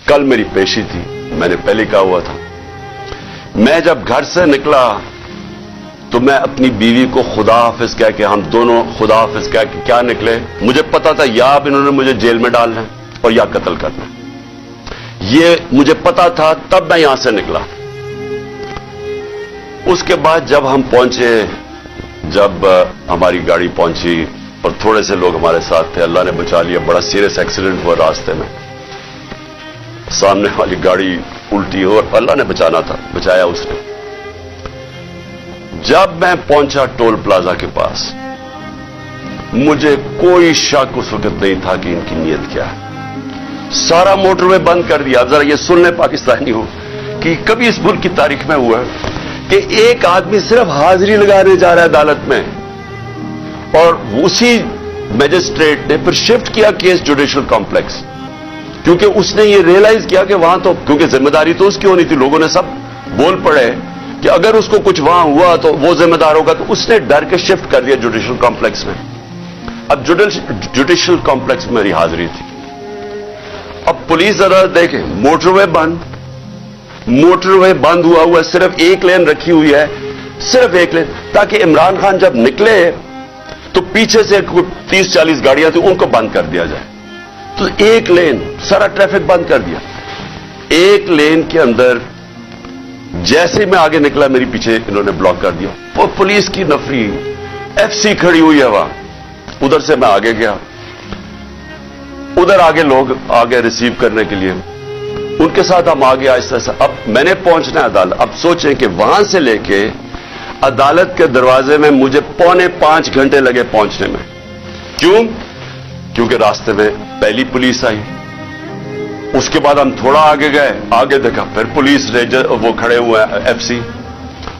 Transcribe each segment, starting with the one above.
कल मेरी पेशी थी, मैंने पहले कहा हुआ था। मैं जब घर से निकला तो मैं अपनी बीवी को खुदा हाफिज कह के, हम दोनों खुदा हाफिज कह के क्या निकले। मुझे पता था या अब इन्होंने मुझे जेल में डालना है और या कत्ल करना है, ये मुझे पता था, तब मैं यहां से निकला। उसके बाद जब हम पहुंचे, जब हमारी गाड़ी पहुंची और थोड़े से लोग हमारे साथ थे, अल्लाह ने बचा लिया। बड़ा सीरियस एक्सीडेंट हुआ रास्ते में, सामने वाली गाड़ी उल्टी हो और अल्लाह ने बचाना था, बचाया उसने। जब मैं पहुंचा टोल प्लाजा के पास, मुझे कोई शक उस वक्त नहीं था कि इनकी नीयत क्या है। सारा मोटरवे बंद कर दिया। जरा ये सुन ले पाकिस्तानी हो कि कभी इस मुल्क की तारीख में हुआ कि एक आदमी सिर्फ हाजिरी लगाने जा रहा है अदालत में और उसी मैजिस्ट्रेट ने फिर शिफ्ट किया केस जुडिशियल कॉम्प्लेक्स, क्योंकि उसने ये रियलाइज किया कि वहां तो, क्योंकि जिम्मेदारी तो उसकी होनी थी, लोगों ने सब बोल पड़े कि अगर उसको कुछ वहां हुआ तो वो जिम्मेदार होगा, तो उसने डर के शिफ्ट कर दिया जुडिशियल कॉम्प्लेक्स में। अब जुडिशियल कॉम्प्लेक्स में मेरी हाजिरी थी। अब पुलिस जरा देखे, मोटरवे बंद हुआ, सिर्फ एक लेन रखी हुई है, सिर्फ एक लेन, ताकि इमरान खान जब निकले तो पीछे से 30-40 गाड़ियां थी, उनको बंद कर दिया जाए। तो एक लेन, सारा ट्रैफिक बंद कर दिया। एक लेन के अंदर जैसे मैं आगे निकला, मेरी पीछे इन्होंने ब्लॉक कर दिया। वो पुलिस की नफरी, एफसी खड़ी हुई है वहां, उधर से मैं आगे गया, उधर आगे लोग आगे रिसीव करने के लिए, उनके साथ हम आगे आहिस्ता आहिस्ता। अब मैंने पहुंचना है अदालत। अब सोचें कि वहां से लेके अदालत के दरवाजे में मुझे 4.25 घंटे लगे पहुंचने में। क्यों? क्योंकि रास्ते में पहली पुलिस आई, उसके बाद हम थोड़ा आगे गए, आगे देखा फिर पुलिस रेंजर वो खड़े हुए हैं, एफसी,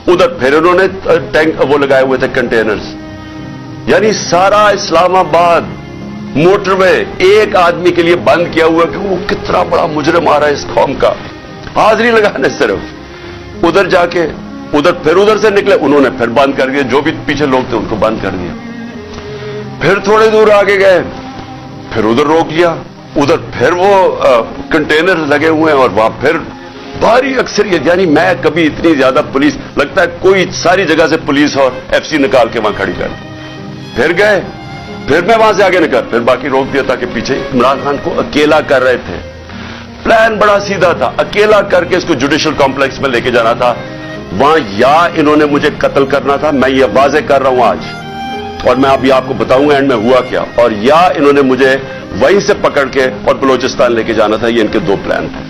उधर फिर उन्होंने टैंक वो लगाए हुए थे, कंटेनर्स। यानी सारा इस्लामाबाद मोटरवे एक आदमी के लिए बंद किया हुआ कि वो कितना बड़ा मुजरिम आ रहा है इस कौम का, हाजिरी लगाने सिर्फ। उधर जाके फिर उधर से निकले, उन्होंने फिर बंद कर दिया, जो भी पीछे लोग थे उनको बंद कर दिया। फिर थोड़े दूर आगे गए, फिर उधर रोक लिया, उधर फिर वो कंटेनर लगे हुए हैं और वहां फिर भारी अक्सरियत। यानी मैं कभी इतनी ज्यादा पुलिस, लगता है कोई सारी जगह से पुलिस और एफसी निकाल के वहां खड़ी कर। फिर गए, फिर मैं वहां से आगे निकल, फिर बाकी रोक दिया, ताकि पीछे इमरान खान को अकेला कर रहे थे। प्लान बड़ा सीधा था, अकेला करके इसको जुडिशियल कॉम्प्लेक्स में लेके जाना था। वहां या इन्होंने मुझे कत्ल करना था, मैं ये वाजे कर रहा हूं आज, और मैं अभी आपको बताऊंगा एंड में हुआ क्या, और या इन्होंने मुझे वहीं से पकड़ के और बलोचिस्तान लेके जाना था। ये इनके दो प्लान थे।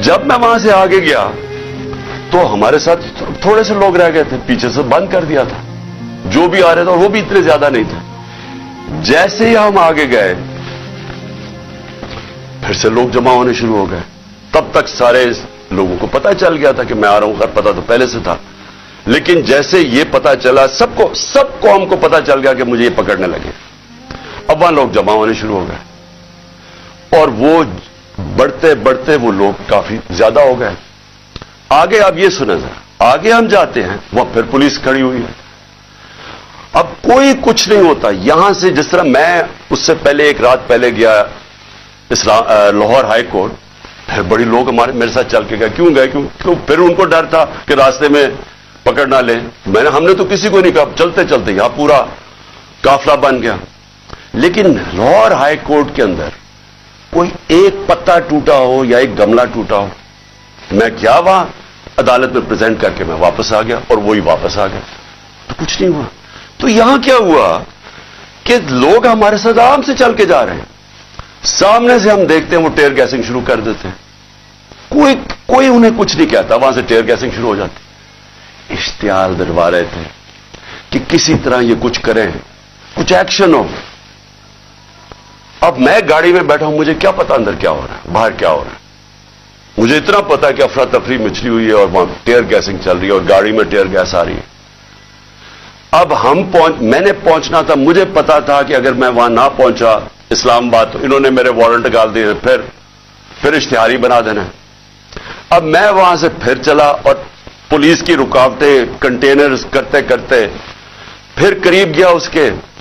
जब मैं वहां से आगे गया तो हमारे साथ थोड़े से लोग रह गए थे, पीछे से बंद कर दिया था, जो भी आ रहे थे, और वो भी इतने ज्यादा नहीं थे। जैसे ही हम आगे गए, फिर से लोग जमा होने शुरू हो गए। तब तक सारे लोगों को पता चल गया था कि मैं आ रहा हूं, खैर पता तो पहले से था, लेकिन जैसे ये पता चला, सब कौम को पता चल गया कि मुझे ये पकड़ने लगे। अब वहां लोग जमा होने शुरू हो गए और वो बढ़ते बढ़ते वो लोग काफी ज्यादा हो गए। आगे आप ये सुने जरा, आगे हम जाते हैं, वहां फिर पुलिस खड़ी हुई है। अब कोई कुछ नहीं होता यहां से। जिस तरह मैं उससे पहले एक रात पहले गया लाहौर हाई कोर्ट, फिर बड़ी लोग मेरे साथ चल के गए। क्यों गए? क्यों? फिर उनको डर था कि रास्ते में पकड़ ना ले। हमने तो किसी को नहीं कहा, चलते चलते यहां पूरा काफला बन गया। लेकिन लाहौर हाई कोर्ट के अंदर कोई एक पत्ता टूटा हो या एक गमला टूटा हो, मैं क्या वहां अदालत में प्रेजेंट करके मैं वापस आ गया, और वही वापस आ गया, तो कुछ नहीं हुआ। तो यहां क्या हुआ कि लोग हमारे साथ आराम से चल के जा रहे हैं, सामने से हम देखते हैं वो टेयर गैसिंग शुरू कर देते हैं, कोई उन्हें कुछ नहीं कहता, वहां से टेयर गैसिंग शुरू हो जाती। इश्तिहार दिलवा रहे थे कि किसी तरह ये कुछ करें, कुछ एक्शन हो। अब मैं गाड़ी में बैठा हूं, मुझे क्या पता अंदर क्या हो रहा है, बाहर क्या हो रहा है। मुझे इतना पता है कि अफरा तफरी मचली हुई है और वहां टेयर गैसिंग चल रही है और गाड़ी में टेयर गैस आ रही है। अब मैंने पहुंचना था, मुझे पता था कि अगर मैं वहां ना पहुंचा इस्लामाबाद तो इन्होंने मेरे वारंट डाल दिए, फिर इश्तिहारी बना देना। अब मैं वहां से फिर चला और पुलिस की रुकावटें कंटेनर करते करते फिर करीब गया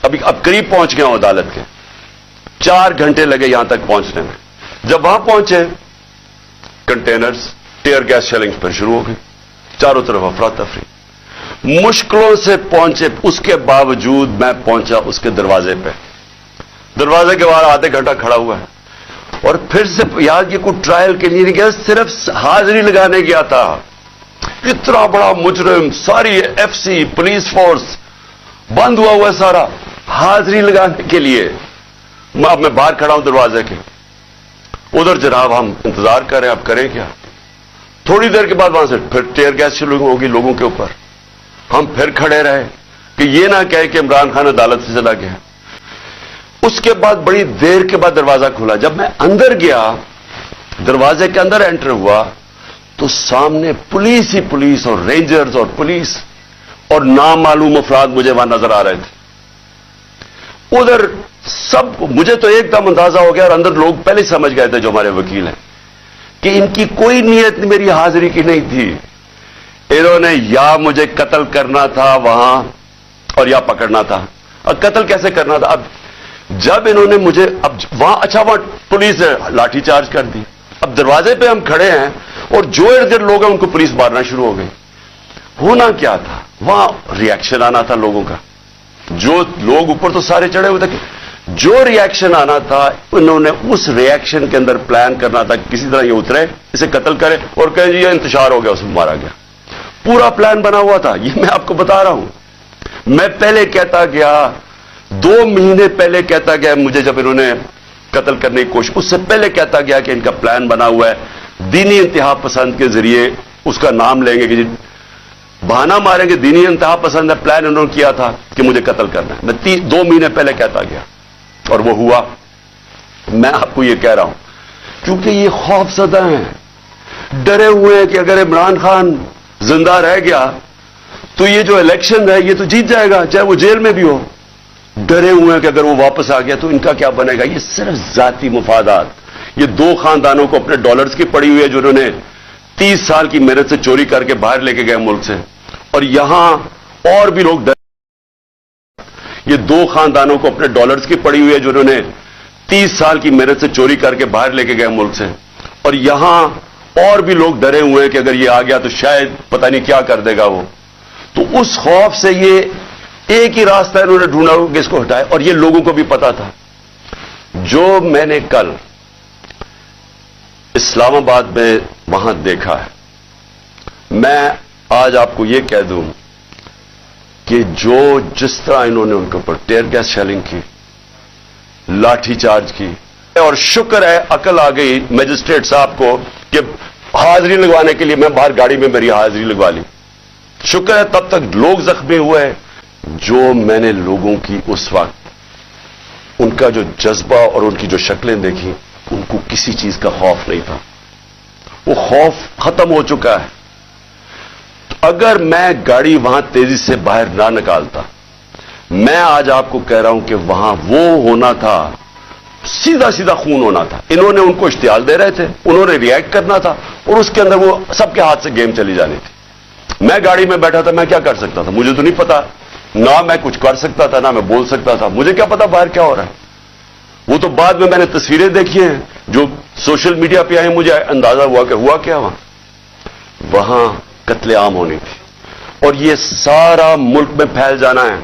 अब करीब पहुंच गया हूं अदालत के। 4 घंटे लगे यहां तक पहुंचने में। जब वहां पहुंचे कंटेनर्स, टीयर गैस शेलिंग फिर शुरू हो गई, चारों तरफ अफरा तफरी। मुश्किलों से पहुंचे, उसके बावजूद मैं पहुंचा उसके दरवाजे पे। दरवाजे के बाहर आधे घंटा खड़ा हुआ है और फिर से यार ये कोई ट्रायल के लिए नहीं गया, सिर्फ हाजिरी लगाने गया था। इतना बड़ा मुजरिम, सारी एफसी पुलिस फोर्स बंद हुआ सारा, हाजिरी लगाने के लिए। मैं बाहर खड़ा हूं दरवाजे के, उधर जनाब हम इंतजार कर रहे हैं, अब करें क्या। थोड़ी देर के बाद वहां से फिर टीयर गैस शुरू होगी लोगों के ऊपर। हम फिर खड़े रहे कि ये ना कहे कि इमरान खान अदालत से चला गया। उसके बाद बड़ी देर के बाद दरवाजा खुला। जब मैं अंदर गया, दरवाजे के अंदर एंटर हुआ, तो सामने पुलिस ही पुलिस और रेंजर्स और पुलिस और नामालूम अफराद मुझे वहां नजर आ रहे थे। उधर सब, मुझे तो एकदम अंदाजा हो गया और अंदर लोग पहले समझ गए थे जो हमारे वकील हैं कि इनकी कोई नीयत मेरी हाजिरी की नहीं थी। इन्होंने या मुझे कत्ल करना था वहां और या पकड़ना था। अब कत्ल कैसे करना था? अब जब इन्होंने मुझे, अब वहां, अच्छा वहां पुलिस ने लाठीचार्ज कर दी। अब दरवाजे पे हम खड़े हैं और जो इर्द गिर्द लोग हैं उनको पुलिस मारना शुरू हो गई। होना क्या था? वहां रिएक्शन आना था लोगों का। जो लोग ऊपर तो सारे चढ़े हुए थे, जो रिएक्शन आना था उन्होंने उस रिएक्शन के अंदर प्लान करना था किसी तरह ये उतरे, इसे कत्ल करे और कहे जी ये इंतशार हो गया, उसमें मारा गया। पूरा प्लान बना हुआ था। ये मैं आपको बता रहा हूं। मैं पहले कहता गया, 2 महीने पहले कहता गया मुझे, जब इन्होंने कत्ल करने की कोशिश, उससे पहले कहता गया कि इनका प्लान बना हुआ है, दीनी इंतहा पसंद के जरिए उसका नाम लेंगे कि बहाना मारेंगे, दीनी इंतहा पसंद है, प्लान उन्होंने किया था कि मुझे कत्ल करना है। मैं 2 महीने पहले कहता गया और वो हुआ। मैं आपको ये कह रहा हूं क्योंकि ये खौफजदा हैं, डरे हुए हैं कि अगर इमरान खान जिंदा रह गया तो ये जो इलेक्शन है ये तो जीत जाएगा, चाहे वो जेल में भी हो। डरे हुए हैं कि अगर वो वापस आ गया तो इनका क्या बनेगा। ये सिर्फ जाती मुफादात, ये 2 खानदानों को अपने डॉलर्स की पड़ी हुई है जो उन्होंने 30 साल की मेहनत से चोरी करके बाहर लेके गए मुल्क से, और यहां और भी लोग ये 2 खानदानों को अपने डॉलर्स की पड़ी हुई है जो उन्होंने 30 साल की मेहनत से चोरी करके बाहर लेके गए मुल्क से, और यहां और भी लोग डरे हुए हैं कि अगर ये आ गया तो शायद पता नहीं क्या कर देगा वो। तो उस खौफ से ये एक ही रास्ता इन्होंने ढूंढा कि इसको हटाए, और ये लोगों को भी पता था। जो मैंने कल इस्लामाबाद में वहां देखा है, मैं आज आपको यह कह दूं कि जो जिस तरह इन्होंने उनके ऊपर टीयर गैस शेलिंग की, लाठीचार्ज की, और शुक्र है अकल आ गई मजिस्ट्रेट साहब को कि हाजिरी लगवाने के लिए मैं बाहर गाड़ी में मेरी हाजिरी लगवा ली। शुक्र है तब तक लोग जख्मी हुए। जो मैंने लोगों की उस वक्त उनका जो जज्बा और उनकी जो शक्लें देखी, उनको किसी चीज का खौफ नहीं था। वो खौफ खत्म हो चुका है। अगर मैं गाड़ी वहां तेजी से बाहर ना निकालता, मैं आज आपको कह रहा हूं कि वहां वो होना था, सीधा सीधा खून होना था। इन्होंने उनको इश्तियाल दे रहे थे, उन्होंने रिएक्ट करना था और उसके अंदर वो सबके हाथ से गेम चली जानी थी। मैं गाड़ी में बैठा था, मैं क्या कर सकता था? मुझे तो नहीं पता, ना मैं कुछ कर सकता था ना मैं बोल सकता था। मुझे क्या पता बाहर क्या हो रहा है। वो तो बाद में मैंने तस्वीरें देखी हैं जो सोशल मीडिया पे आई, मुझे अंदाजा हुआ कि हुआ क्या वहां कत्लेआम होनी थी, और ये सारा मुल्क में फैल जाना है।